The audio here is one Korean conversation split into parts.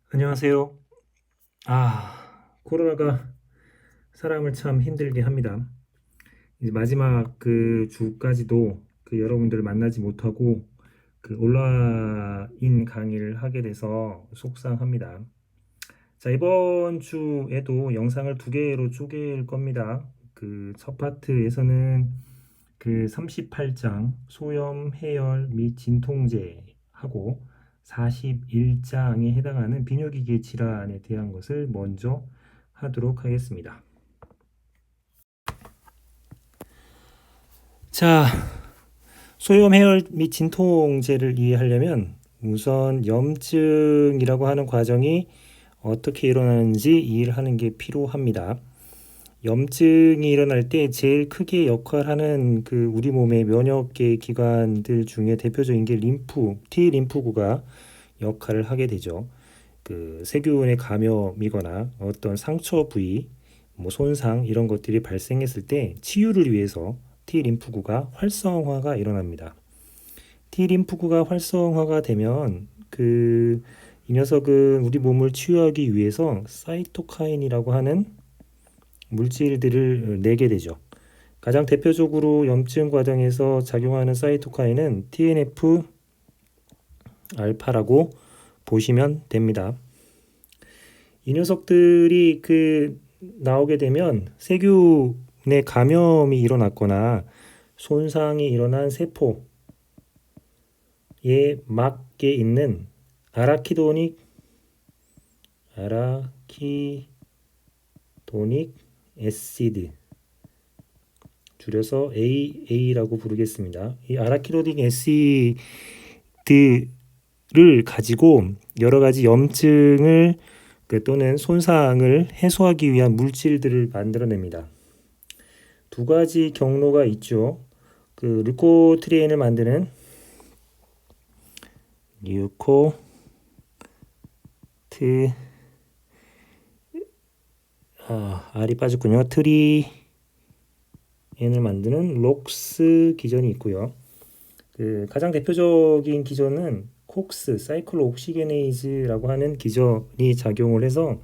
안녕하세요. 코로나가 사람을 참 힘들게 합니다. 이제 마지막 그 주까지도 여러분들을 만나지 못하고 온라인 강의를 하게 돼서 속상합니다. 자, 이번 주에도 영상을 두 개로 쪼갤 겁니다. 그 첫 파트에서는 그 38장 소염, 해열 및 진통제 하고 41장에 해당하는 비뇨기계 질환에 대한 것을 먼저 하도록 하겠습니다. 자, 소염, 해열 및 진통제를 이해하려면 우선 염증이라고 하는 과정이 어떻게 일어나는지 이해를 하는 게 필요합니다. 염증이 일어날 때 제일 크게 역할하는 우리 몸의 면역계 기관들 중에 대표적인 게 T 림프구가 역할을 하게 되죠. 세균의 감염이거나 어떤 상처 부위, 손상 이런 것들이 발생했을 때 치유를 위해서 T 림프구가 활성화가 일어납니다. T 림프구가 활성화가 되면 이 녀석은 우리 몸을 치유하기 위해서 사이토카인이라고 하는 물질들을 내게 되죠. 가장 대표적으로 염증 과정에서 작용하는 사이토카인은 TNF 알파라고 보시면 됩니다. 이 녀석들이 나오게 되면 세균의 감염이 일어났거나 손상이 일어난 세포에 맞게 있는 아라키도닉 애시드, 줄여서 AA라고 부르겠습니다. 이 아라키도닉 애시드를 가지고 여러 가지 염증을 또는 손상을 해소하기 위한 물질들을 만들어냅니다. 두 가지 경로가 있죠. 류코트리엔을 만드는 알이 빠졌군요. 트리엔을 만드는 록스 기전이 있고요. 가장 대표적인 기전은 콕스 사이클로 옥시게네이즈라고 하는 기전이 작용을 해서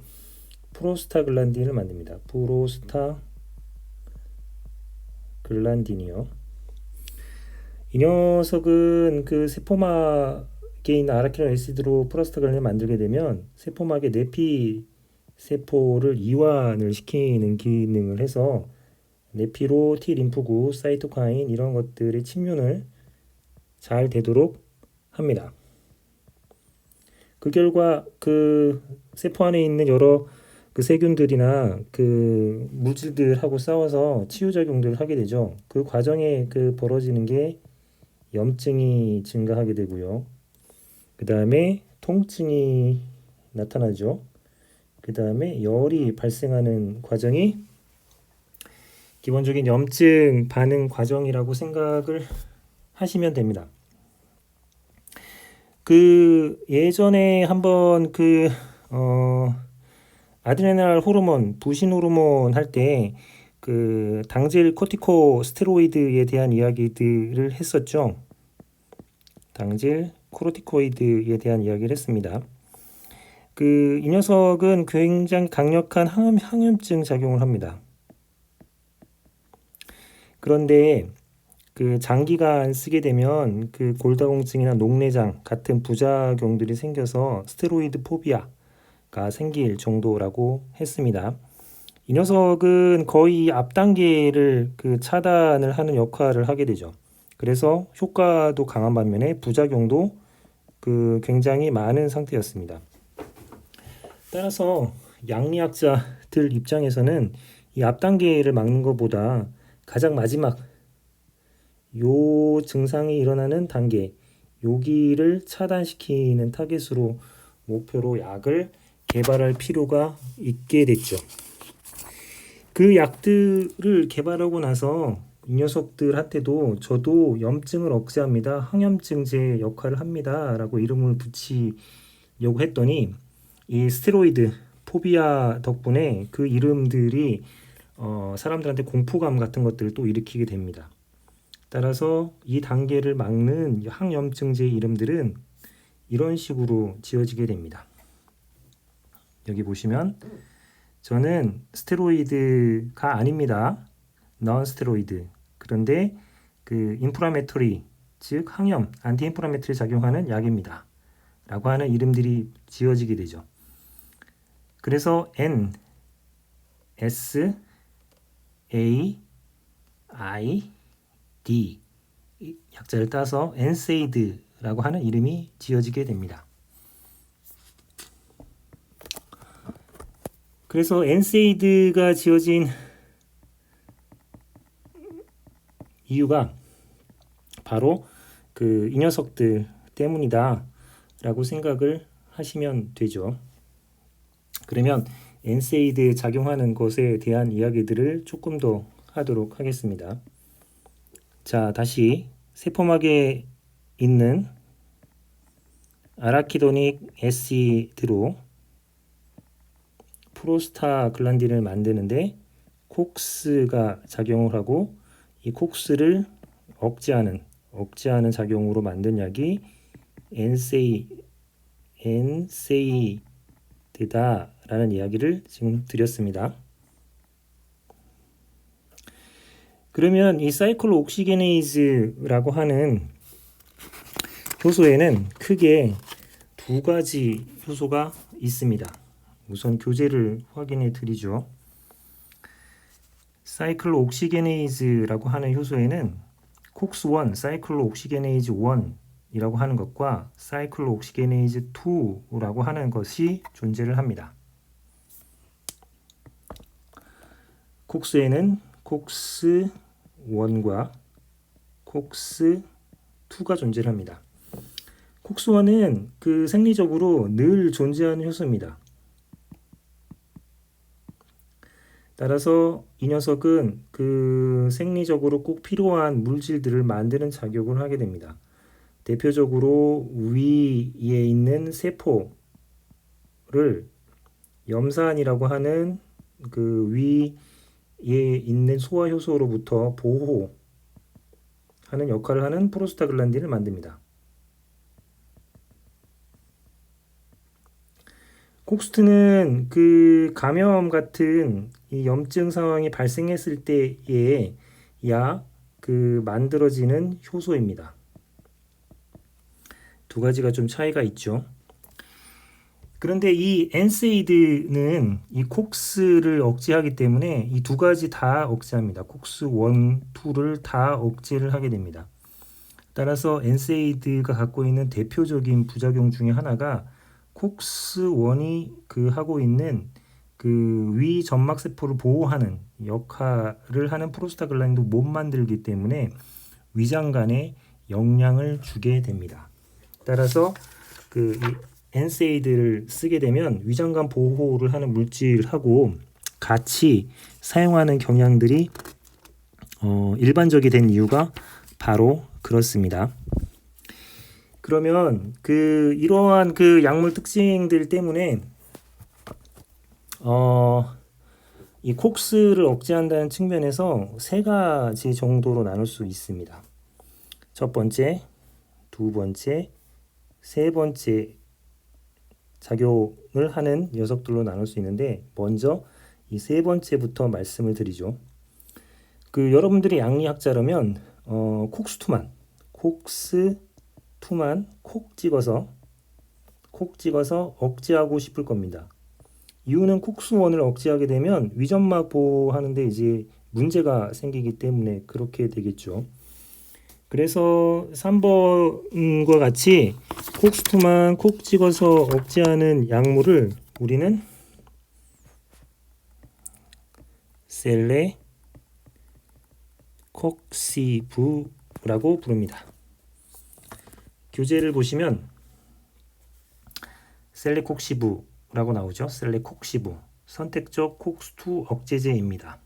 프로스타글란딘을 만듭니다. 프로스타글란딘이요. 이 녀석은 세포막에 있는 아라키노 애시드로 프로스타글란딘을 만들게 되면 세포막의 내피 세포를 이완을 시키는 기능을 해서 내피로 T 림프구, 사이토카인 이런 것들의 침륜을 잘 되도록 합니다. 그 결과 세포 안에 있는 여러 세균들이나 물질들하고 싸워서 치유작용들을 하게 되죠. 그 과정에 벌어지는 게 염증이 증가하게 되고요. 그 다음에 통증이 나타나죠. 그 다음에 열이 발생하는 과정이 기본적인 염증 반응 과정이라고 생각을 하시면 됩니다. 예전에 한번 아드레날 호르몬, 부신 호르몬 할 때 당질 코티코 스테로이드에 대한 이야기들을 했었죠. 당질 코르티코이드에 대한 이야기를 했습니다. 이 녀석은 굉장히 강력한 항염증 작용을 합니다. 그런데 장기간 쓰게 되면 골다공증이나 녹내장 같은 부작용들이 생겨서 스테로이드 포비아가 생길 정도라고 했습니다. 이 녀석은 거의 앞 단계를 차단을 하는 역할을 하게 되죠. 그래서 효과도 강한 반면에 부작용도 굉장히 많은 상태였습니다. 따라서 양리학자들 입장에서는 이 앞 단계를 막는 것보다 가장 마지막 요 증상이 일어나는 단계, 여기를 차단시키는 타겟으로 목표로 약을 개발할 필요가 있게 됐죠. 그 약들을 개발하고 나서 이 녀석들한테도 저도 염증을 억제합니다, 항염증제 역할을 합니다 라고 이름을 붙이려고 했더니 이 스테로이드 포비아 덕분에 그 이름들이 사람들한테 공포감 같은 것들을 또 일으키게 됩니다. 따라서 이 단계를 막는 항염증제 이름들은 이런 식으로 지어지게 됩니다. 여기 보시면 저는 스테로이드가 아닙니다. non 스테로이드. 그런데 그 인플라메토리, 즉 항염, 안티인플라메토리 작용하는 약입니다. 라고 하는 이름들이 지어지게 되죠. 그래서 N, S, A, I, D 이 약자를 따서 NSAID라고 하는 이름이 지어지게 됩니다. 그래서 NSAID가 지어진 이유가 바로 그 이 녀석들 때문이다 라고 생각을 하시면 되죠. 그러면 NSAID 작용하는 것에 대한 이야기들을 조금 더 하도록 하겠습니다. 자, 다시 세포막에 있는 아라키도닉 애시드로 프로스타글란딘을 만드는데 콕스가 작용을 하고 이 콕스를 억제하는 작용으로 만든 약이 NSAID다라는 이야기를 지금 드렸습니다. 그러면 이 사이클로옥시게네이즈라고 하는 효소에는 크게 두 가지 효소가 있습니다. 우선 교재를 확인해 드리죠. 사이클로옥시게네이즈라고 하는 효소에는 콕스1, 사이클로옥시게네이즈 1이라고 하는 것과 사이클로옥시게네이즈 2라고 하는 것이 존재를 합니다. 콕스에는 콕스1과 콕스2가 존재를 합니다. 콕스1은 그 생리적으로 늘 존재하는 효소입니다. 따라서 이 녀석은 그 생리적으로 꼭 필요한 물질들을 만드는 작용을 하게 됩니다. 대표적으로 위에 있는 세포를 염산이라고 하는 그 위에 있는 소화 효소로부터 보호하는 역할을 하는 프로스타글란딘을 만듭니다. 콕스2는 그 감염 같은 이 염증 상황이 발생했을 때에 그 만들어지는 효소입니다. 두 가지가 좀 차이가 있죠. 그런데 이 NSAID는 이 콕스를 억제하기 때문에 이 두 가지 다 억제합니다. 콕스 1, 2를 다 억제를 하게 됩니다. 따라서 NSAID가 갖고 있는 대표적인 부작용 중에 하나가 콕스1이 그 하고 있는 그 위 점막 세포를 보호하는 역할을 하는 프로스타글란딘도 못 만들기 때문에 위장관에 영향을 주게 됩니다. 따라서 그 NSAID를 쓰게 되면 위장관 보호를 하는 물질하고 같이 사용하는 경향들이 일반적이 된 이유가 바로 그렇습니다. 그러면 이러한 그 약물 특징들 때문에 이 콕스를 억제한다는 측면에서 세 가지 정도로 나눌 수 있습니다. 첫 번째, 두 번째, 세 번째 작용을 하는 녀석들로 나눌 수 있는데 먼저 이 세 번째부터 말씀을 드리죠. 여러분들이 양리학자라면 콕스2만 콕 찍어서 억제하고 싶을 겁니다. 이유는 콕스1을 억제하게 되면 위점막 보호하는데 이제 문제가 생기기 때문에 그렇게 되겠죠. 그래서 3번과 같이 콕스2만 콕 찍어서 억제하는 약물을 우리는 셀레콕시부라고 부릅니다. 교재를 보시면 셀레콕시부라고 나오죠. 셀레콕시부, 선택적 콕스2 억제제입니다.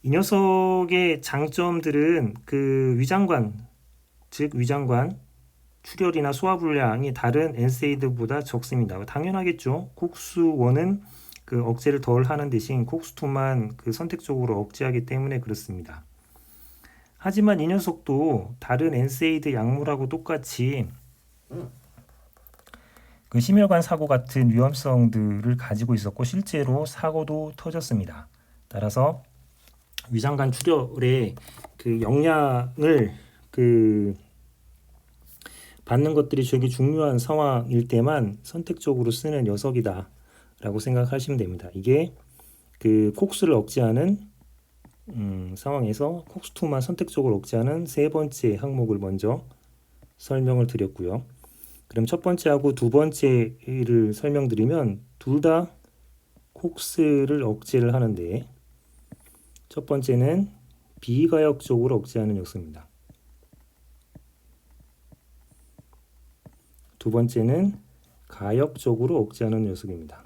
이 녀석의 장점들은 그 위장관, 즉 위장관 출혈이나 소화 불량이 다른 NSAID보다 적습니다. 당연하겠죠. 콕스1은 그 억제를 덜 하는 대신 콕스2만 그 선택적으로 억제하기 때문에 그렇습니다. 하지만 이 녀석도 다른 NSAID 약물하고 똑같이 그 심혈관 사고 같은 위험성들을 가지고 있었고 실제로 사고도 터졌습니다. 따라서 위장관 출혈의 그 영향을 받는 것들이 되게 중요한 상황일 때만 선택적으로 쓰는 녀석이다라고 생각하시면 됩니다. 이게 그 콕스를 억제하는 상황에서 콕스2만 선택적으로 억제하는 세 번째 항목을 먼저 설명을 드렸고요. 그럼 첫 번째하고 두 번째를 설명드리면 둘 다 콕스를 억제를 하는데 첫 번째는 비가역적으로 억제하는 녀석입니다. 두 번째는 가역적으로 억제하는 녀석입니다.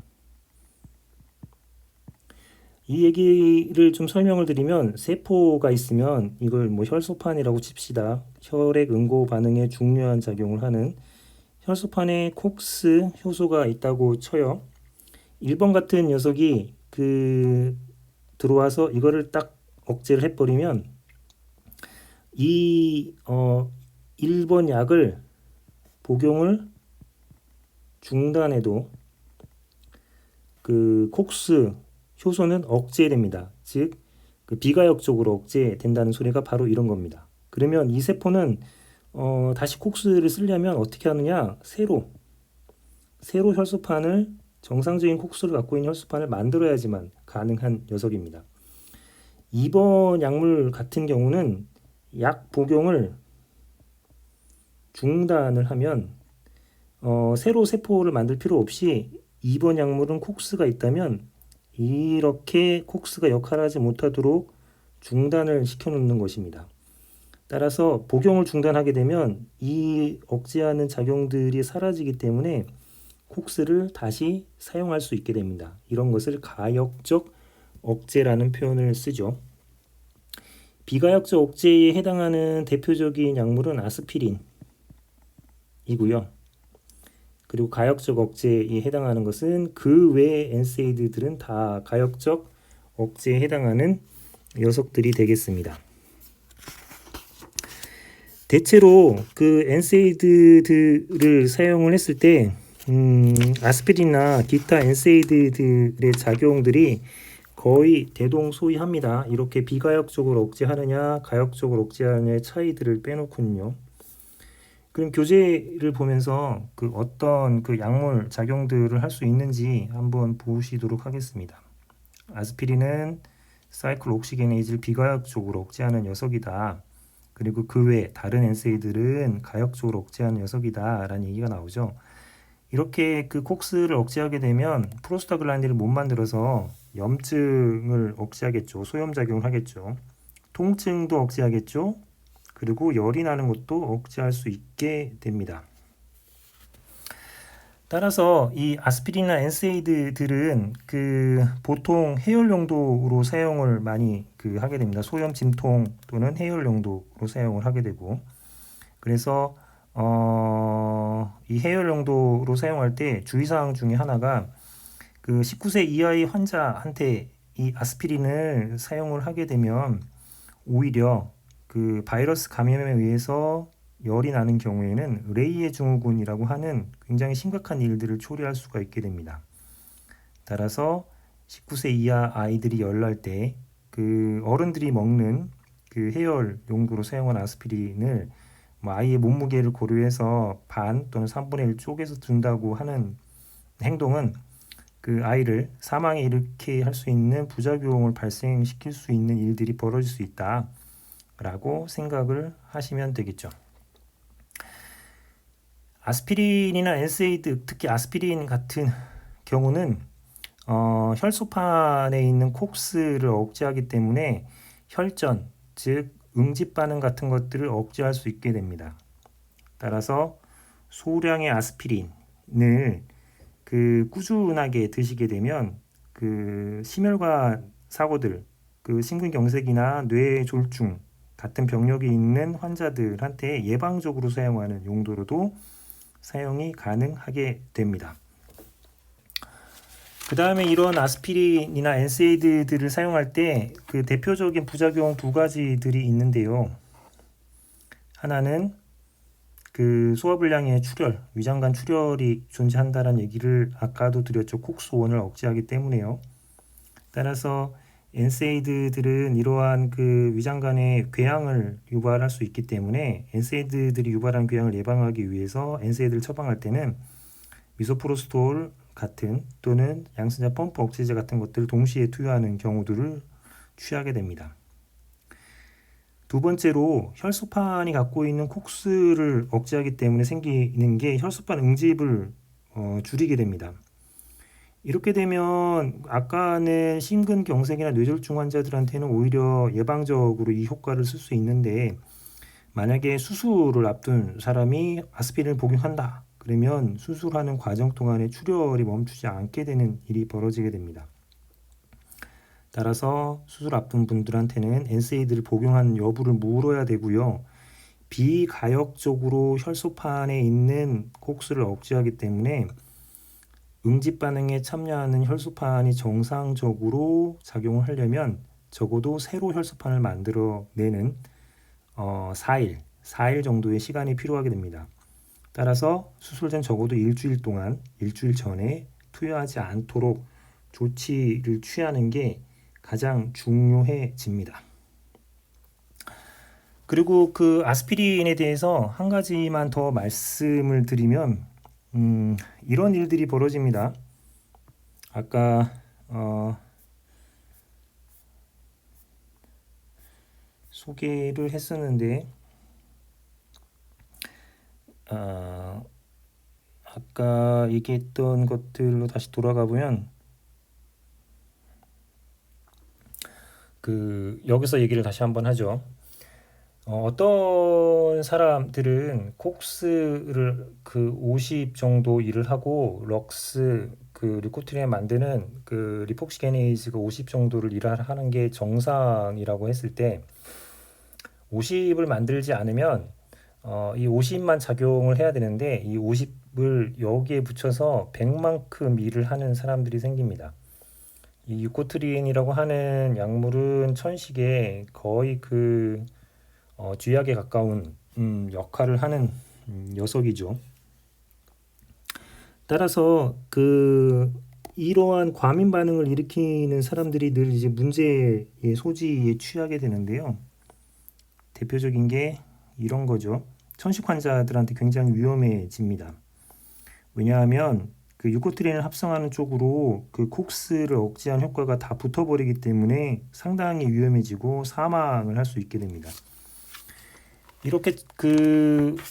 이 얘기를 좀 설명을 드리면 세포가 있으면 이걸 뭐 혈소판이라고 칩시다. 혈액 응고 반응에 중요한 작용을 하는 혈소판에 콕스 효소가 있다고 쳐요. 1번 같은 녀석이 들어와서 이거를 딱 억제를 해버리면 이 1번 약을 복용을 중단해도 그 콕스 효소는 억제됩니다. 즉 그 비가역적으로 억제된다는 소리가 바로 이런 겁니다. 그러면 이 세포는 다시 콕스를 쓰려면 어떻게 하느냐? 새로 혈소판을 정상적인 콕스를 갖고 있는 혈소판을 만들어야지만 가능한 녀석입니다. 2번 약물 같은 경우는 약 복용을 중단을 하면 새로 세포를 만들 필요 없이 2번 약물은 콕스가 있다면 이렇게 콕스가 역할하지 못하도록 중단을 시켜놓는 것입니다. 따라서 복용을 중단하게 되면 이 억제하는 작용들이 사라지기 때문에 콕스를 다시 사용할 수 있게 됩니다. 이런 것을 가역적 억제라는 표현을 쓰죠. 비가역적 억제에 해당하는 대표적인 약물은 아스피린이고요. 그리고 가역적 억제에 해당하는 것은 그 외의 엔세이드들은 다 가역적 억제에 해당하는 녀석들이 되겠습니다. 대체로 그 엔세이드들을 사용을 했을 때 아스피린이나 기타 엔세이드들의 작용들이 거의 대동소이합니다. 이렇게 비가역적으로 억제하느냐 가역적으로 억제하느냐의 차이들을 빼놓군요. 그럼 교재를 보면서 그 어떤 그 약물 작용들을 할 수 있는지 한번 보시도록 하겠습니다. 아스피린은 사이클옥시게네이즈를 비가역적으로 억제하는 녀석이다. 그리고 그 외 다른 엔세이들은 가역적으로 억제하는 녀석이다 라는 얘기가 나오죠. 이렇게 그 콕스를 억제하게 되면 프로스타글란딘을 못 만들어서 염증을 억제하겠죠. 소염작용을 하겠죠. 통증도 억제하겠죠. 그리고 열이 나는 것도 억제할 수 있게 됩니다. 따라서 이 아스피린이나 엔세이드들은 그 보통 해열 용도로 사용을 많이 하게 됩니다. 소염 진통 또는 해열 용도로 사용을 하게 되고, 그래서 이 해열 용도로 사용할 때 주의사항 중에 하나가 그 19세 이하의 환자한테 이 아스피린을 사용을 하게 되면 오히려 그 바이러스 감염에 의해서 열이 나는 경우에는 레이의 증후군이라고 하는 굉장히 심각한 일들을 초래할 수가 있게 됩니다. 따라서 19세 이하 아이들이 열날 때 그 어른들이 먹는 그 해열 용도로 사용한 아스피린을 아이의 몸무게를 고려해서 반 또는 3분의 1 쪼개서 둔다고 하는 행동은 그 아이를 사망에 이르게 할 수 있는 부작용을 발생시킬 수 있는 일들이 벌어질 수 있다 라고 생각을 하시면 되겠죠. 아스피린이나 엔세이드, 특히 아스피린 같은 경우는 혈소판에 있는 콕스를 억제하기 때문에 혈전, 즉 응집 반응 같은 것들을 억제할 수 있게 됩니다. 따라서 소량의 아스피린을 꾸준하게 드시게 되면 그 심혈관 사고들, 그 심근경색이나 뇌졸중 같은 병력이 있는 환자들한테 예방적으로 사용하는 용도로도 사용이 가능하게 됩니다. 그 다음에 이런 아스피린이나 엔세이드들을 사용할 때 그 대표적인 부작용 두 가지들이 있는데요. 하나는 그 소화불량의 출혈, 위장관 출혈이 존재한다는 얘기를 아까도 드렸죠. 콕스1을 억제하기 때문에요. 따라서 엔세이드들은 이러한 그 위장관의 궤양을 유발할 수 있기 때문에 엔세이드들이 유발한 궤양을 예방하기 위해서 엔세이드를 처방할 때는 미소프로스톨 같은 또는 양성자 펌프 억제제 같은 것들을 동시에 투여하는 경우들을 취하게 됩니다. 두 번째로 혈소판이 갖고 있는 콕스를 억제하기 때문에 생기는 게 혈소판 응집을 줄이게 됩니다. 이렇게 되면 아까는 심근경색이나 뇌졸중 환자들한테는 오히려 예방적으로 이 효과를 쓸 수 있는데 만약에 수술을 앞둔 사람이 아스피린을 복용한다. 그러면 수술하는 과정 동안에 출혈이 멈추지 않게 되는 일이 벌어지게 됩니다. 따라서 수술 앞둔 분들한테는 엔세이드를 복용한 여부를 물어야 되고요. 비가역적으로 혈소판에 있는 콕스를 억제하기 때문에 응집 반응에 참여하는 혈소판이 정상적으로 작용을 하려면 적어도 새로 혈소판을 만들어내는 4일 정도의 시간이 필요하게 됩니다. 따라서 수술 전 적어도 일주일 전에 투여하지 않도록 조치를 취하는 게 가장 중요해집니다. 그리고 그 아스피린에 대해서 한 가지만 더 말씀을 드리면 이런 일들이 벌어집니다. 아까 소개를 했었는데 아까 얘기했던 것들로 다시 돌아가 보면 여기서 얘기를 다시 한번 하죠. 어떤 사람들은 콕스를 50 정도 일을 하고 럭스 리코트린을 만드는 리폭시게네이즈가 50 정도를 일을 하는 게 정상이라고 했을 때 50을 만들지 않으면 이 50만 작용을 해야 되는데 이 50을 여기에 붙여서 100만큼 일을 하는 사람들이 생깁니다. 이 유코트린이라고 하는 약물은 천식에 거의 쥐약에 가까운 역할을 하는 녀석이죠. 따라서 이러한 과민 반응을 일으키는 사람들이 늘 이제 문제의 소지에 취하게 되는데요. 대표적인 게 이런 거죠. 천식 환자들한테 굉장히 위험해집니다. 왜냐하면 유코트린을 합성하는 쪽으로 콕스를 억제한 효과가 다 붙어버리기 때문에 상당히 위험해지고 사망을 할 수 있게 됩니다. 이렇게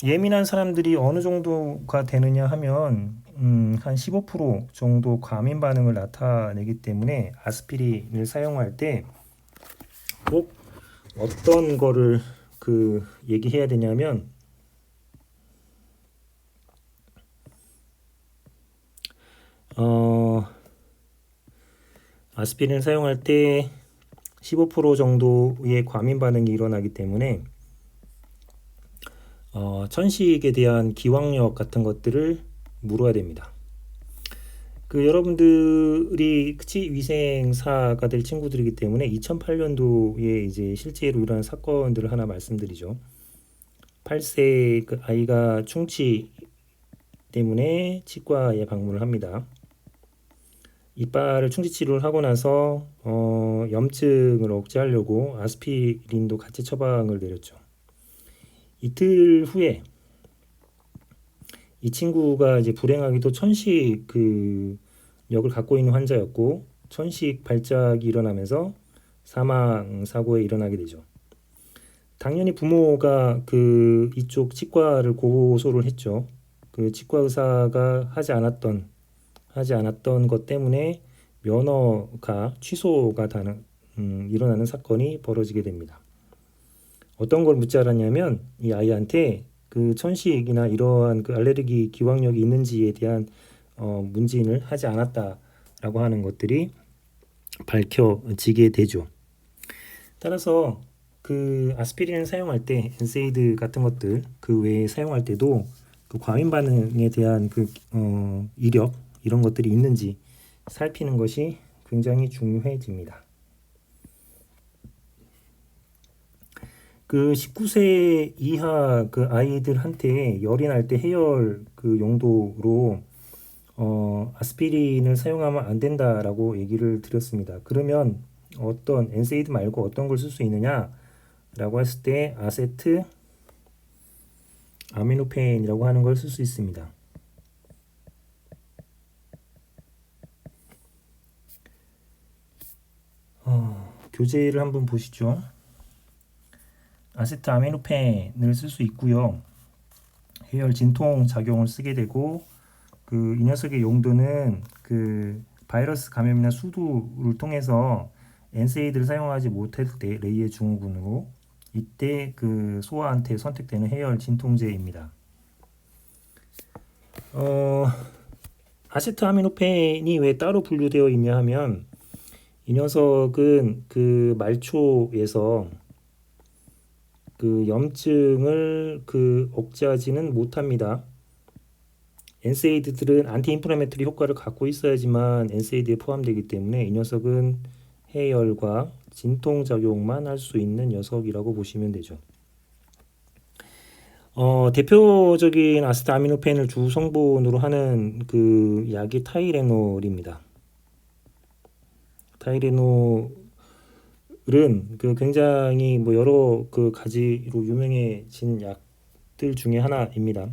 예민한 사람들이 어느 정도가 되느냐 하면 한 15% 정도 과민 반응을 나타내기 때문에 아스피린을 사용할 때 꼭 어떤 거를 얘기해야 되냐면 아스피린을 사용할 때 15% 정도의 과민 반응이 일어나기 때문에 천식에 대한 기왕력 같은 것들을 물어야 됩니다. 여러분들이 위생사가 될 친구들이기 때문에 2008년도에 이제 실제로 일어난 사건들을 하나 말씀드리죠. 8세 아이가 충치 때문에 치과에 방문을 합니다. 이빨을 충치 치료를 하고 나서 염증을 억제하려고 아스피린도 같이 처방을 내렸죠. 이틀 후에 이 친구가 이제 불행하게도 천식 역을 갖고 있는 환자였고 천식 발작이 일어나면서 사망 사고에 일어나게 되죠. 당연히 부모가 이쪽 치과를 고소를 했죠. 치과 의사가 하지 않았던 것 때문에 면허가 취소가 일어나는 사건이 벌어지게 됩니다. 어떤 걸 묻지 않았냐면 이 아이한테 천식이나 이러한 알레르기 기왕력이 있는지에 대한 문진을 하지 않았다라고 하는 것들이 밝혀지게 되죠. 따라서 아스피린을 사용할 때 엔세이드 같은 것들 외에 사용할 때도 과민 반응에 대한 이력 이런 것들이 있는지 살피는 것이 굉장히 중요해집니다. 그 19세 이하 그 아이들한테 열이 날 때 해열 그 용도로 아스피린을 사용하면 안 된다라고 얘기를 드렸습니다. 그러면 어떤 엔세이드 말고 어떤 걸 쓸 수 있느냐라고 했을 때 아세트 아미노펜이라고 하는 걸 쓸 수 있습니다. 교재를 한번 보시죠. 아세트 아미노펜을 쓸 수 있고요. 해열 진통 작용을 쓰게 되고 이 녀석의 용도는 그 바이러스 감염이나 수두를 통해서 엔세이드를 사용하지 못할 때 레이의 증후군으로 이때 그 소아한테 선택되는 해열 진통제입니다. 아세트아미노펜이 왜 따로 분류되어 있냐 하면 이 녀석은 그 말초에서 그 염증을 억제하지는 못합니다. 엔세이드들은 안티인플라메토리 효과를 갖고 있어야지만 엔세이드에 포함되기 때문에 이 녀석은 해열과 진통 작용만 할 수 있는 녀석이라고 보시면 되죠. 대표적인 아세트아미노펜을 주 성분으로 하는 그 약이 타이레놀입니다. 타이레놀은 그 굉장히 뭐 여러 그 가지로 유명해진 약들 중에 하나입니다.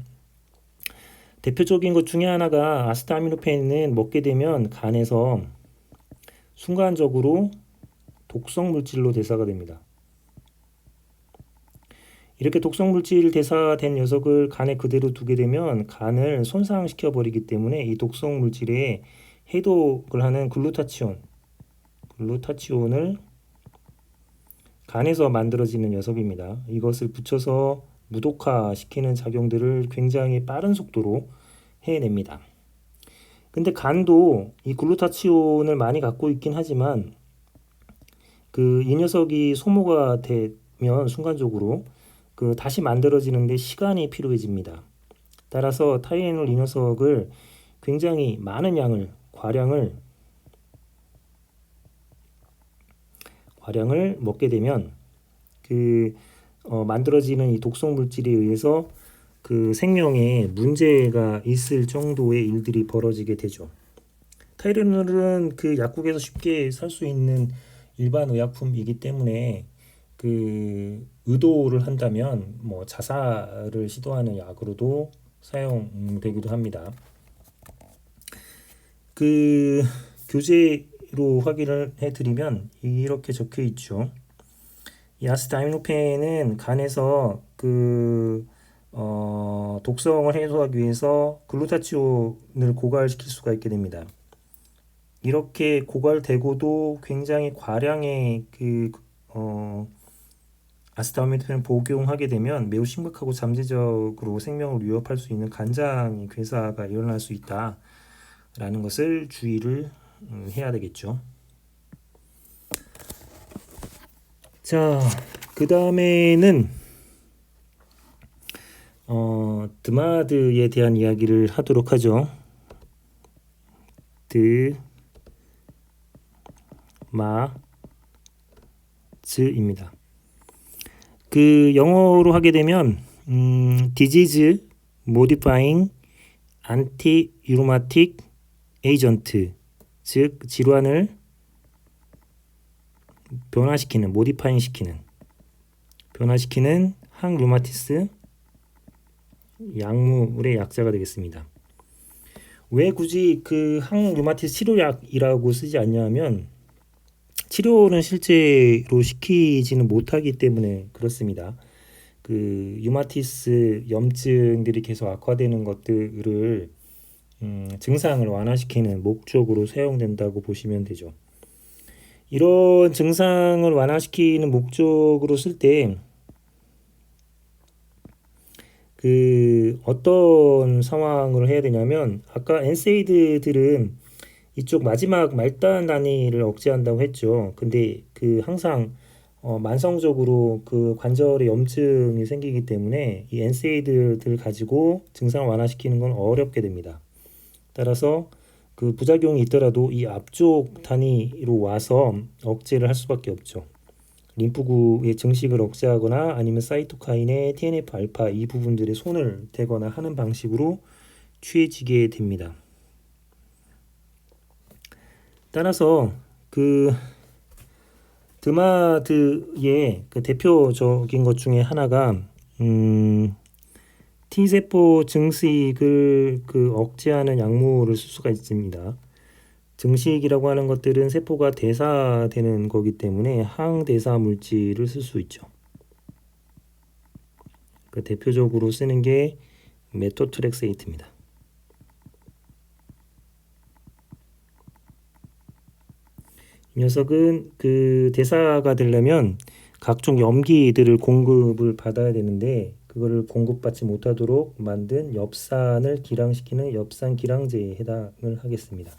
대표적인 것 중에 하나가 아세트아미노펜은 먹게 되면 간에서 순간적으로 독성 물질로 대사가 됩니다. 이렇게 독성 물질 대사된 녀석을 간에 그대로 두게 되면 간을 손상시켜 버리기 때문에 이 독성 물질에 해독을 하는 글루타치온을 간에서 만들어지는 녀석입니다. 이것을 붙여서 무독화시키는 작용들을 굉장히 빠른 속도로 해냅니다. 근데 간도 이 글루타치온을 많이 갖고 있긴 하지만 이 녀석이 소모가 되면 순간적으로 다시 만들어지는데 시간이 필요해집니다. 따라서 타이레놀 이 녀석을 굉장히 많은 양을 과량을 먹게 되면 만들어지는 이 독성 물질에 의해서 생명에 문제가 있을 정도의 일들이 벌어지게 되죠. 타이레놀은 약국에서 쉽게 살 수 있는 일반 의약품이기 때문에 의도를 한다면 뭐 자살을 시도하는 약으로도 사용되기도 합니다. 교재로 확인을 해드리면 이렇게 적혀 있죠. 이 아세트아미노펜은 간에서 독성을 해소하기 위해서 글루타치온을 고갈시킬 수가 있게 됩니다. 이렇게 고갈되고도 굉장히 과량의 아세트아미노펜을 복용하게 되면 매우 심각하고 잠재적으로 생명을 위협할 수 있는 간장의 괴사가 일어날 수 있다라는 것을 주의를 해야 되겠죠. 자, 그 다음에는 드마드에 대한 이야기를 하도록 하죠. 드마즈입니다. 영어로 하게 되면 Disease Modifying Anti-Rheumatic Agent, 즉 질환을 변화시키는 항류마티스 약물의 약자가 되겠습니다. 왜 굳이 항류마티스 치료약이라고 쓰지 않냐면 치료는 실제로 시키지는 못하기 때문에 그렇습니다. 유마티스 염증들이 계속 악화되는 것들을 증상을 완화시키는 목적으로 사용된다고 보시면 되죠. 이런 증상을 완화시키는 목적으로 쓸 때 어떤 상황으로 해야 되냐면 아까 엔세이드들은 이쪽 마지막 말단 단위를 억제한다고 했죠. 근데 항상 만성적으로 관절에 염증이 생기기 때문에 이 엔세이드들 가지고 증상을 완화시키는 건 어렵게 됩니다. 따라서 부작용이 있더라도 이 앞쪽 단위로 와서 억제를 할 수밖에 없죠. 림프구의 증식을 억제하거나 아니면 사이토카인의 TNF 알파 이 부분들에 손을 대거나 하는 방식으로 취해지게 됩니다. 따라서 그 드마드의 그 대표적인 것 중에 하나가 T세포 증식을 억제하는 약물을 쓸 수가 있습니다. 증식이라고 하는 것들은 세포가 대사되는 거기 때문에 항대사 물질을 쓸 수 있죠. 그 대표적으로 쓰는 게 메토트렉세이트입니다. 이 녀석은 그 대사가 되려면 각종 염기들을 공급을 받아야 되는데 그거를 공급받지 못하도록 만든 엽산을 기량시키는 엽산기량제에 해당을 하겠습니다.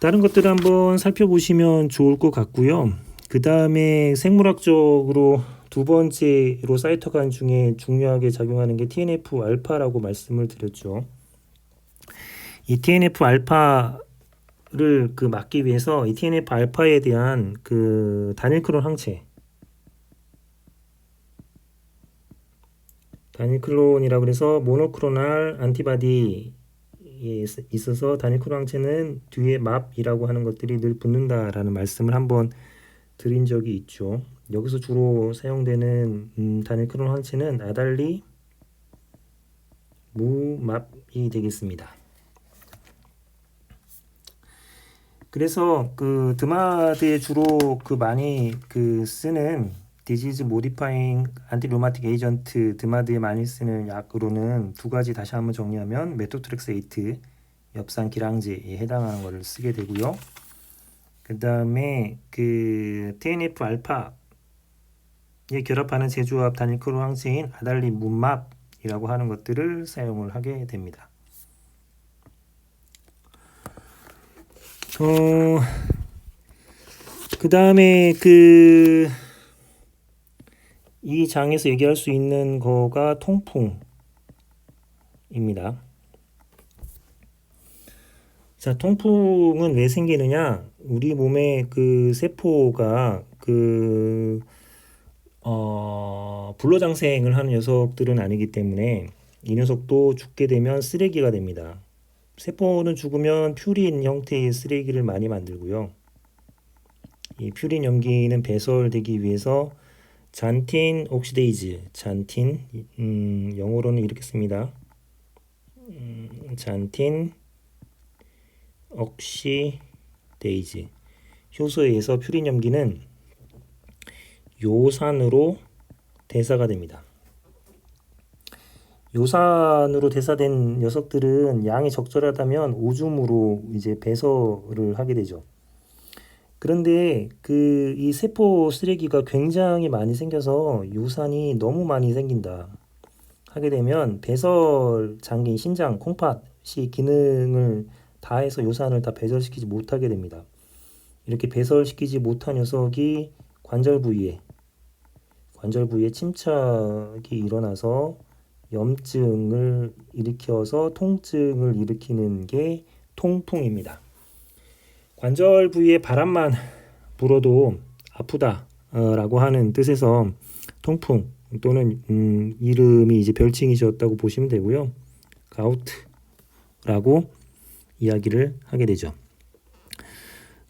다른 것들을 한번 살펴보시면 좋을 것 같고요. 그 다음에 생물학적으로 두 번째로 사이토카인 중에 중요하게 작용하는 게 TNF 알파라고 말씀을 드렸죠. 이 TNF 알파를 막기 위해서 이 TNF 알파에 대한 그 다닐크론 항체, 다닐크론이라고 그래서 모노크로날 안티바디에 있어서 다닐크론 항체는 뒤에 맙이라고 하는 것들이 늘 붙는다라는 말씀을 한번 드린 적이 있죠. 여기서 주로 사용되는 다닐크론 항체는 아달리 무맙이 되겠습니다. 그래서 그 드마드에 주로 많이 쓰는 디지즈 모디파잉 안티루마틱 에이전트 드마드에 많이 쓰는 약으로는 두 가지 다시 한번 정리하면 메토트렉세이트 엽산 기량제에 해당하는 것을 쓰게 되고요. 그 다음에 그 TNF 알파에 결합하는 제조합 다닐크론 항체인 아달리문맙이라고 하는 것들을 사용을 하게 됩니다. 그 다음에 이 장에서 얘기할 수 있는 거가 통풍입니다. 자, 통풍은 왜 생기느냐? 우리 몸의 그 세포가 불로장생을 하는 녀석들은 아니기 때문에 이 녀석도 죽게 되면 쓰레기가 됩니다. 세포는 죽으면 퓨린 형태의 쓰레기를 많이 만들고요. 이 퓨린 염기는 배설되기 위해서 잔틴 옥시데이즈, 잔틴 영어로는 이렇게 씁니다. 잔틴 옥시데이즈 효소에 의해서 퓨린 염기는 요산으로 대사가 됩니다. 요산으로 대사된 녀석들은 양이 적절하다면 오줌으로 이제 배설을 하게 되죠. 그런데 이 세포 쓰레기가 굉장히 많이 생겨서 요산이 너무 많이 생긴다 하게 되면 배설 장기인 신장, 콩팥이 기능을 다해서 요산을 다 배설시키지 못하게 됩니다. 이렇게 배설시키지 못한 녀석이 관절 부위에 침착이 일어나서 염증을 일으켜서 통증을 일으키는 게 통풍입니다. 관절 부위에 바람만 불어도 아프다라고 하는 뜻에서 통풍 또는 이름이 이제 별칭이셨다고 보시면 되고요. 가우트라고 이야기를 하게 되죠.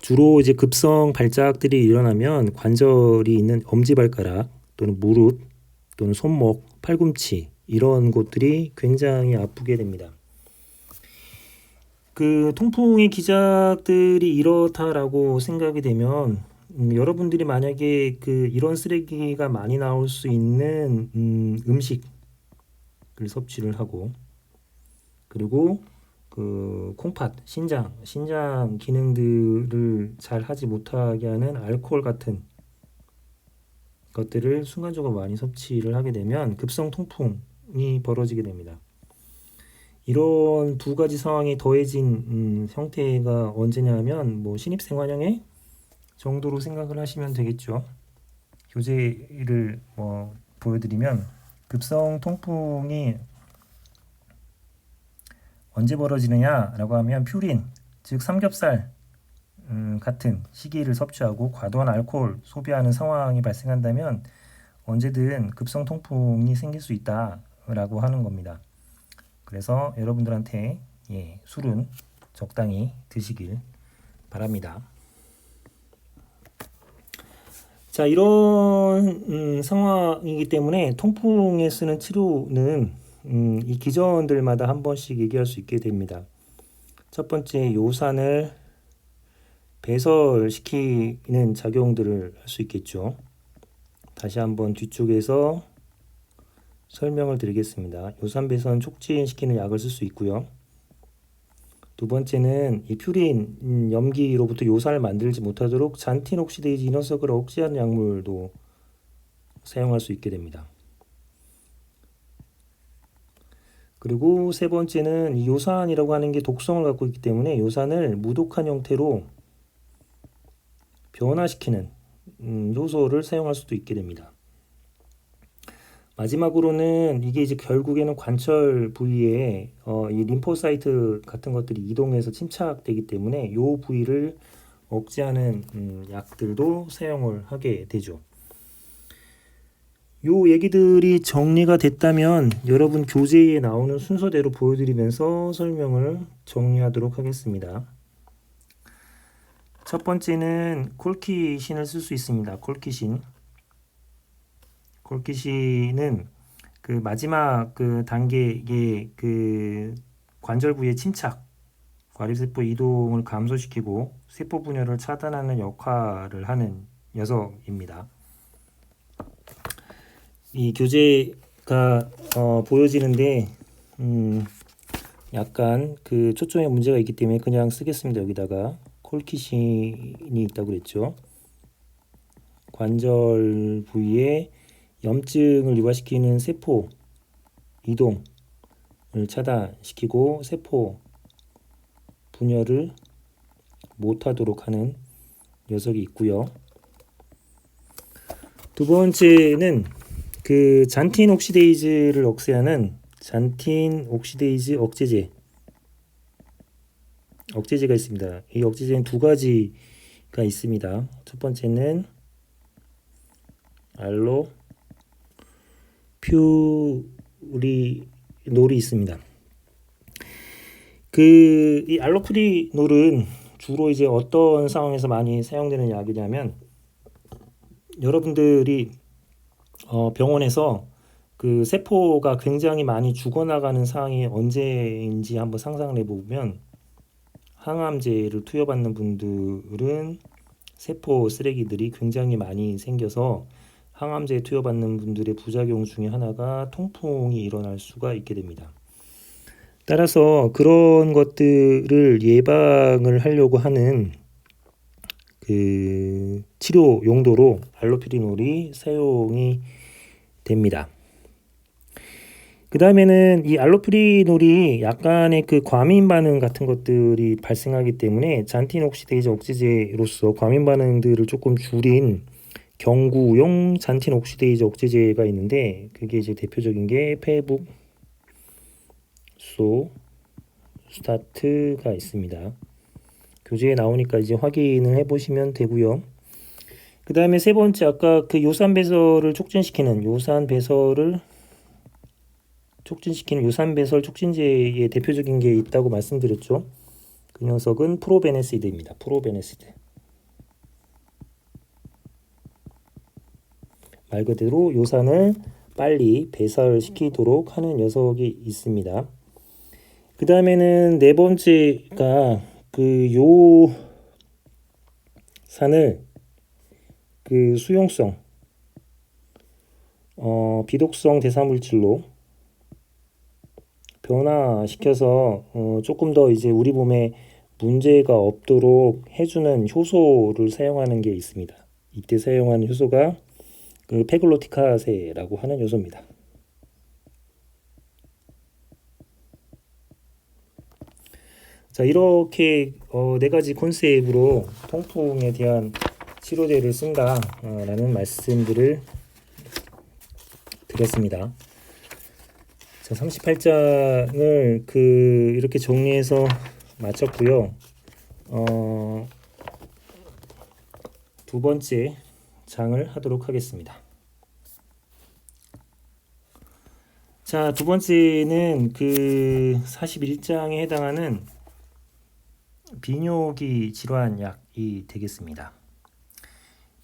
주로 이제 급성 발작들이 일어나면 관절이 있는 엄지발가락 또는 무릎 또는 손목, 팔꿈치 이런 곳들이 굉장히 아프게 됩니다. 그 통풍의 기작들이 이렇다라고 생각이 되면 여러분들이 만약에 이런 쓰레기가 많이 나올 수 있는 음식을 섭취를 하고 그리고 콩팥, 신장 기능들을 잘 하지 못하게 하는 알코올 같은 것들을 순간적으로 많이 섭취를 하게 되면 급성 통풍이 벌어지게 됩니다. 이런 두 가지 상황이 더해진 형태가 언제냐 하면 신입생활형의 정도로 생각을 하시면 되겠죠. 교재를 보여드리면 급성 통풍이 언제 벌어지느냐라고 하면 퓨린, 즉 삼겹살 같은 시기를 섭취하고 과도한 알코올 소비하는 상황이 발생한다면 언제든 급성 통풍이 생길 수 있다라고 하는 겁니다. 그래서 여러분들한테 술은 적당히 드시길 바랍니다. 자, 이런 상황이기 때문에 통풍에 쓰는 치료는 이 기전들마다 한 번씩 얘기할 수 있게 됩니다. 첫 번째, 요산을 배설시키는 작용들을 할 수 있겠죠. 다시 한번 뒤쪽에서 설명을 드리겠습니다. 요산 배선 촉진시키는 약을 쓸 수 있고요. 두 번째는 이 퓨린 염기로부터 요산을 만들지 못하도록 잔틴 옥시데이즈 인허석을 억제하는 약물도 사용할 수 있게 됩니다. 그리고 세 번째는 이 요산이라고 하는 게 독성을 갖고 있기 때문에 요산을 무독한 형태로 변화시키는 효소를 사용할 수도 있게 됩니다. 마지막으로는 이게 이제 결국에는 관절 부위에 이 림포사이트 같은 것들이 이동해서 침착되기 때문에 이 부위를 억제하는 약들도 사용을 하게 되죠. 요 얘기들이 정리가 됐다면 여러분 교재에 나오는 순서대로 보여드리면서 설명을 정리하도록 하겠습니다. 첫 번째는 콜키신을 쓸 수 있습니다. 콜키신은 그 마지막 그 단계의 그 관절 부위의 침착, 과립세포 이동을 감소시키고 세포 분열을 차단하는 역할을 하는 녀석입니다. 이 교재가 보여지는데 약간 그 초점에 문제가 있기 때문에 그냥 쓰겠습니다. 여기다가 콜키신이 있다고 그랬죠. 관절 부위에 염증을 유발시키는 세포 이동을 차단시키고 세포 분열을 못하도록 하는 녀석이 있고요. 두 번째는 그 잔틴 옥시데이즈를 억제하는 잔틴 옥시데이즈 억제제가 있습니다. 이 억제제는 두 가지가 있습니다. 첫 번째는 알로퓨리놀이 있습니다. 이 알로퓨리놀은 주로 이제 어떤 상황에서 많이 사용되는 약이냐면 여러분들이 병원에서 그 세포가 굉장히 많이 죽어나가는 상황이 언제인지 한번 상상을 해보면 항암제를 투여받는 분들은 세포 쓰레기들이 굉장히 많이 생겨서 항암제 투여받는 분들의 부작용 중에 하나가 통풍이 일어날 수가 있게 됩니다. 따라서 그런 것들을 예방을 하려고 하는 그 치료 용도로 알로퓨리놀이 사용이 됩니다. 그 다음에는 이 알로퓨리놀이 약간의 그 과민 반응 같은 것들이 발생하기 때문에 잔틴 옥시데이즈 억제제로서 과민 반응들을 조금 줄인 경구용 잔틴 옥시데이즈 억제제가 있는데 그게 이제 대표적인 게 페북소 스타트가 있습니다. 교재에 나오니까 이제 확인을 해보시면 되고요. 그 다음에 세 번째 아까 그 요산 배설을 촉진시키는 요산 배설 촉진제의 대표적인 게 있다고 말씀드렸죠. 그 녀석은 프로베네시드입니다. 말 그대로 요산을 빨리 배설시키도록 하는 녀석이 있습니다. 그 다음에는 네 번째가 그 요산을 그 수용성 비독성 대사물질로 변화시켜서 조금 더 이제 우리 몸에 문제가 없도록 해주는 효소를 사용하는 게 있습니다. 이때 사용하는 효소가 그 페글로티카세라고 하는 효소입니다. 자, 이렇게 네 가지 컨셉으로 통풍에 대한 치료제를 쓴다라는 말씀들을 드렸습니다. 자, 38장을 이렇게 정리해서 마쳤고요. 두 번째 장을 하도록 하겠습니다. 자, 두 번째는 그 41장에 해당하는 비뇨기 질환약이 되겠습니다.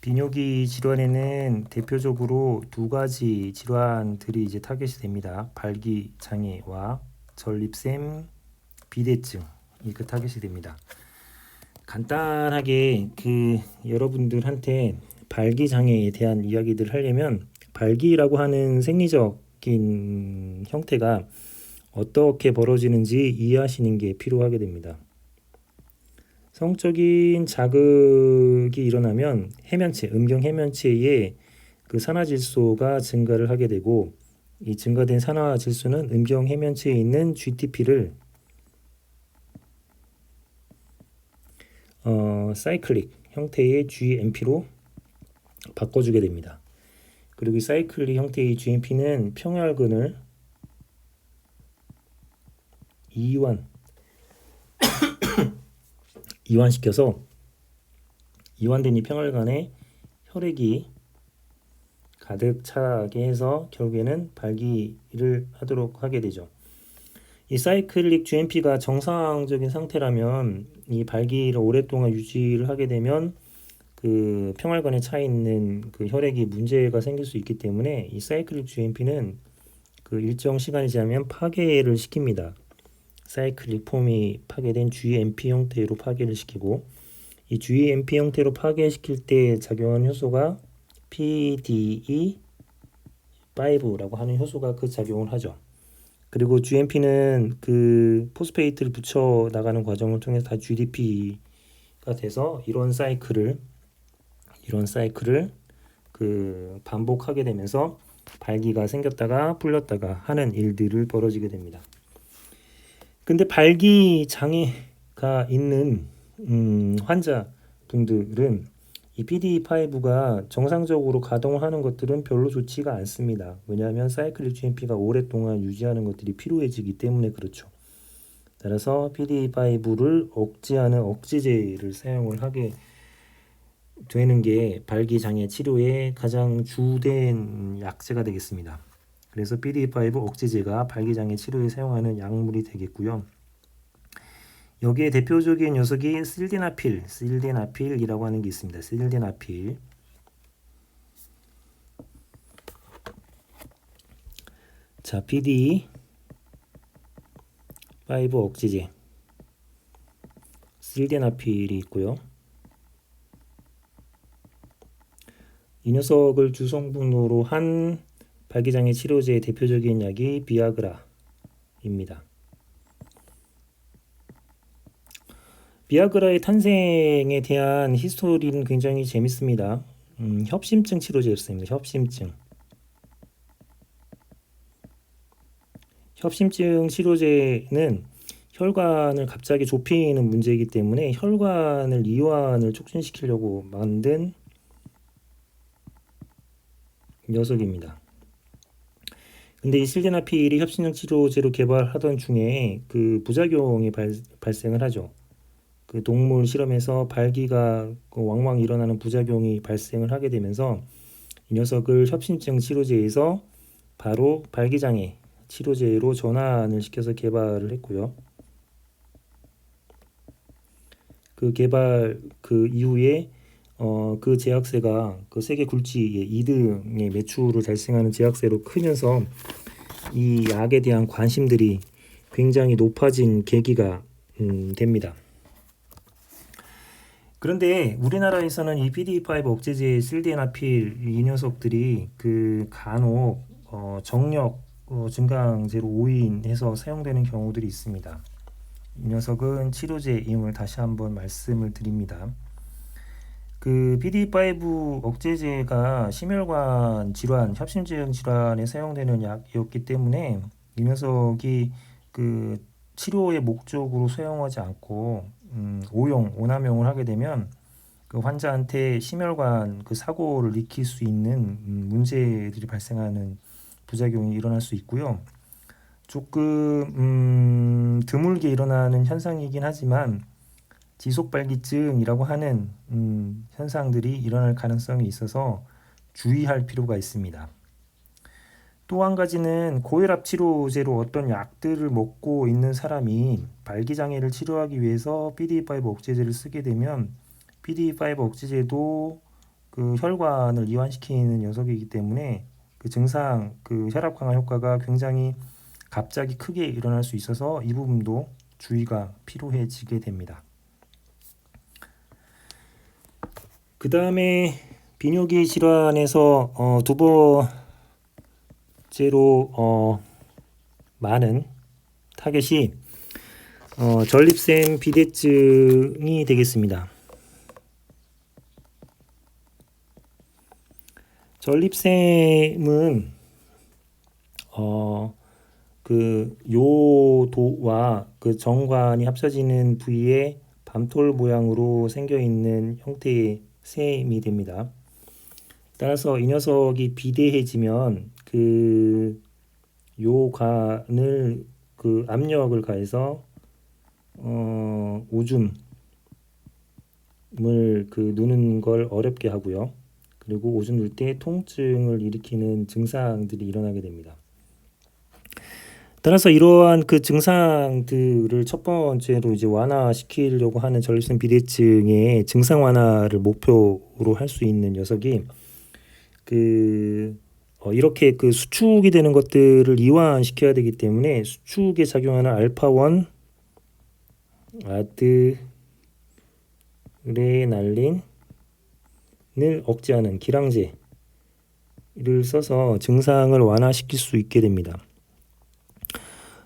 비뇨기 질환에는 대표적으로 두 가지 질환들이 이제 타겟이 됩니다. 발기장애와 전립샘, 비대증이 그 타겟이 됩니다. 간단하게 그 여러분들한테 발기장애에 대한 이야기들을 하려면 발기라고 하는 생리적인 형태가 어떻게 벌어지는지 이해하시는 게 필요하게 됩니다. 성적인 자극이 일어나면 해면체, 음경 해면체에 그 산화질소가 증가를 하게 되고 이 증가된 산화질소는 음경 해면체에 있는 GTP를 사이클릭 형태의 GMP로 바꿔주게 됩니다. 그리고 이 사이클릭 형태의 GMP는 평혈근을 이완시켜서 이완된 이 평혈관에 혈액이 가득 차게 해서 결국에는 발기를 하도록 하게 되죠. 이 사이클릭 GMP가 정상적인 상태라면 이 발기를 오랫동안 유지를 하게 되면 그 평혈관에 차 있는 그 혈액이 문제가 생길 수 있기 때문에 이 사이클릭 GMP는 그 일정 시간이 지나면 파괴를 시킵니다. 사이클릭 폼이 파괴된 GMP 형태로 파괴를 시키고 이 GMP 형태로 파괴시킬 때 작용하는 효소가 PDE5라고 하는 효소가 그 작용을 하죠. 그리고 GMP는 그 포스페이트를 붙여 나가는 과정을 통해서 다 GDP가 돼서 이런 사이클을 그 반복하게 되면서 발기가 생겼다가 풀렸다가 하는 일들을 벌어지게 됩니다. 근데 발기 장애가 있는 환자분들은 이 PDE5가 정상적으로 가동을 하는 것들은 별로 좋지가 않습니다. 왜냐하면 사이클릭 GMP가 오랫동안 유지하는 것들이 필요해지기 때문에 그렇죠. 따라서 PDE5를 억제하는 억제제를 사용을 하게 되는 게 발기 장애 치료의 가장 주된 약제가 되겠습니다. 그래서 PDE5 억제제가 발기 장애 치료에 사용하는 약물이 되겠고요. 여기에 대표적인 녀석이 실데나필이라고 하는 게 있습니다. 실데나필. 자, PDE5 억제제 실데나필이 있고요. 이 녀석을 주성분으로 한 발기장애 치료제의 대표적인 약이 비아그라입니다. 비아그라의 탄생에 대한 히스토리는 굉장히 재밌습니다. 협심증 치료제였습니다. 협심증 치료제는 혈관을 갑자기 좁히는 문제이기 때문에 혈관을 이완을 촉진시키려고 만든 녀석입니다. 근데 이 실데나필이 협심증 치료제로 개발하던 중에 그 부작용이 발생을 하죠. 그 동물 실험에서 발기가 왕왕 일어나는 부작용이 발생을 하게 되면서 이 녀석을 협심증 치료제에서 바로 발기장애 치료제로 전환을 시켜서 개발을 했고요. 그 개발 그 이후에 그 제약사가 그 세계 굴지의 2등의 매출을 달성하는 제약사로 크면서 이 약에 대한 관심들이 굉장히 높아진 계기가 됩니다. 그런데 우리나라에서는 이 PDE5 억제제 실데나필 이 녀석들이 그 간혹 정력 증강제로 오인해서 사용되는 경우들이 있습니다. 이 녀석은 치료제임을 다시 한번 말씀을 드립니다. 그 PDE5 억제제가 심혈관 질환, 협심증 질환에 사용되는 약이었기 때문에 이 녀석이 그 치료의 목적으로 사용하지 않고 오남용을 하게 되면 그 환자한테 심혈관 그 사고를 일으킬 수 있는 문제들이 발생하는 부작용이 일어날 수 있고요. 조금 드물게 일어나는 현상이긴 하지만 지속발기증이라고 하는 현상들이 일어날 가능성이 있어서 주의할 필요가 있습니다. 또 한 가지는 고혈압 치료제로 어떤 약들을 먹고 있는 사람이 발기장애를 치료하기 위해서 PDE5 억제제를 쓰게 되면 PDE5 억제제도 그 혈관을 이완시키는 녀석이기 때문에 그 증상, 그 혈압 강화 효과가 굉장히 갑자기 크게 일어날 수 있어서 이 부분도 주의가 필요해지게 됩니다. 그 다음에 비뇨기 질환에서 두 번째로 많은 타겟이 전립선 비대증이 되겠습니다. 전립선은 그 요도와 그 정관이 합쳐지는 부위에 밤톨 모양으로 생겨 있는 형태의 셈이 됩니다. 따라서 이 녀석이 비대해지면 그 요관을 그 압력을 가해서 오줌을 그 누는 걸 어렵게 하고요. 그리고 오줌 눌 때 통증을 일으키는 증상들이 일어나게 됩니다. 따라서 이러한 그 증상들을 첫 번째로 이제 완화시키려고 하는 전립선 비대증의 증상 완화를 목표로 할 수 있는 녀석이 이렇게 그 수축이 되는 것들을 이완시켜야 되기 때문에 수축에 작용하는 알파1 아드레날린을 억제하는 기량제를 써서 증상을 완화시킬 수 있게 됩니다.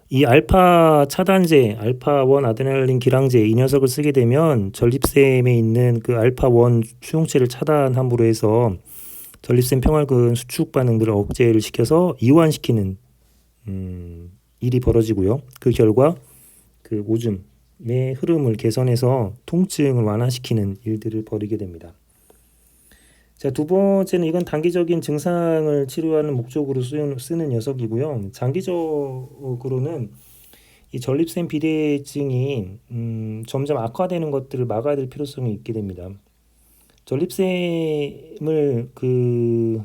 이 알파 차단제, 알파1 아드레날린 기량제 이 녀석을 쓰게 되면 전립선에 있는 그 알파1 수용체를 차단함으로 해서 전립선 평활근 수축 반응들을 억제를 시켜서 이완시키는 일이 벌어지고요. 그 결과 그 오줌의 흐름을 개선해서 통증을 완화시키는 일들을 벌이게 됩니다. 자, 두 번째는 이건 단기적인 증상을 치료하는 목적으로 쓰는 녀석이고요. 장기적으로는 이 전립선 비대증이 점점 악화되는 것들을 막아야 될 필요성이 있게 됩니다. 전립선을 그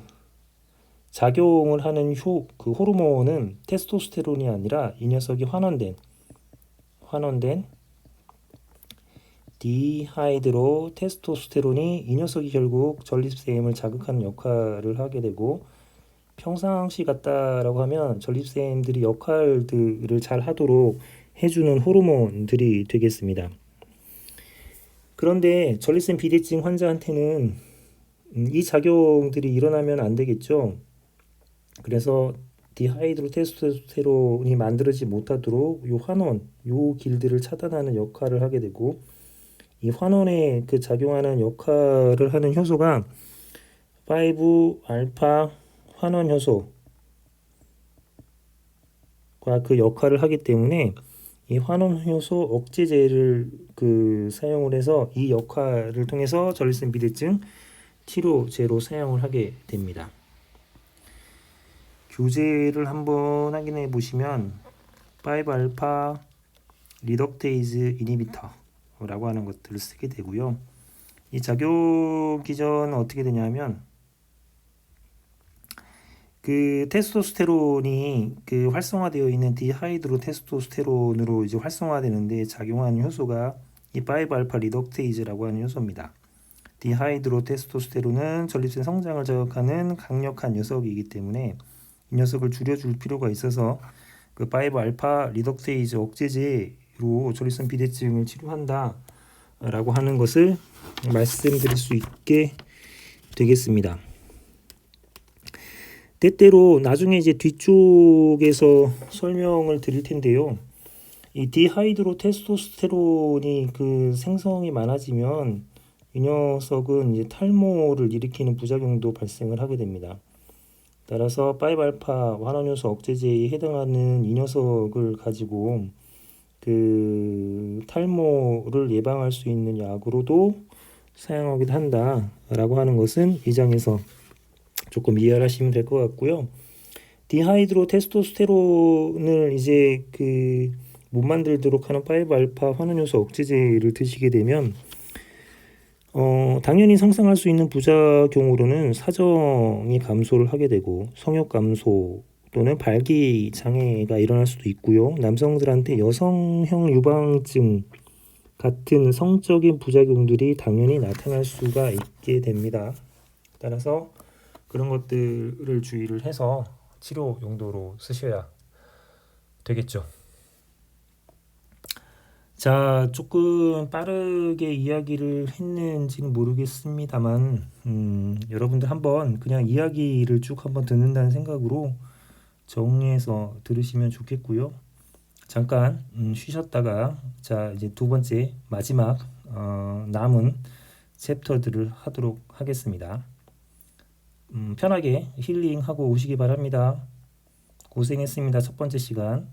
작용을 하는 그 호르몬은 테스토스테론이 아니라 이 녀석이 환원된 디하이드로 테스토스테론이 이 녀석이 결국 전립선을 자극하는 역할을 하게 되고, 평상시 같다라고 하면 전립선들이 역할들을 잘 하도록 해주는 호르몬들이 되겠습니다. 그런데 전립선 비대증 환자한테는 이 작용들이 일어나면 안 되겠죠. 그래서 디하이드로 테스토스테론이 만들어지지 못하도록 요 환원, 요 길들을 차단하는 역할을 하게 되고, 이 환원에 그 작용하는 역할을 하는 효소가 5알파 환원 효소가 그 역할을 하기 때문에 이 환원 효소 억제제를 그 사용을 해서 이 역할을 통해서 전립선 비대증 치료제로 사용을 하게 됩니다. 교재를 한번 확인해 보시면 5알파 리덕테이즈 이니비터라고 하는 것들을 쓰게 되고요. 이 작용 기전은 어떻게 되냐면 그 테스토스테론이 그 활성화되어 있는 디하이드로 테스토스테론으로 이제 활성화되는데 작용하는 효소가 이 5알파 리덕테이즈라고 하는 효소입니다. 디하이드로 테스토스테론은 전립선 성장을 자극하는 강력한 녀석이기 때문에 이 녀석을 줄여줄 필요가 있어서 그 5알파 리덕테이즈 억제제로 전립선 비대증을 치료한다 라고 하는 것을 말씀드릴 수 있게 되겠습니다. 때때로 나중에 이제 뒤쪽에서 설명을 드릴 텐데요. 이 디하이드로 테스토스테론이 그 생성이 많아지면 이 녀석은 이제 탈모를 일으키는 부작용도 발생을 하게 됩니다. 따라서 5알파 환원효소 억제제에 해당하는 이 녀석을 가지고 그 탈모를 예방할 수 있는 약으로도 사용하기도 한다라고 하는 것은 이 장에서 조금 이해를 하시면 될 것 같고요. 디하이드로 테스토스테론을 이제 그 못 만들도록 하는 5알파 환원효소 억제제를 드시게 되면 당연히 상상할 수 있는 부작용으로는 사정이 감소를 하게 되고 성욕 감소 또는 발기 장애가 일어날 수도 있고요. 남성들한테 여성형 유방증 같은 성적인 부작용들이 당연히 나타날 수가 있게 됩니다. 따라서 그런 것들을 주의를 해서 치료 용도로 쓰셔야 되겠죠. 자, 조금 빠르게 이야기를 했는지는 모르겠습니다만 여러분들 한번 그냥 이야기를 쭉 한번 듣는다는 생각으로 정리해서 들으시면 좋겠고요. 잠깐 쉬셨다가 자 이제 두 번째 마지막 남은 챕터들을 하도록 하겠습니다. 편하게 힐링하고 오시기 바랍니다. 고생했습니다. 첫 번째 시간.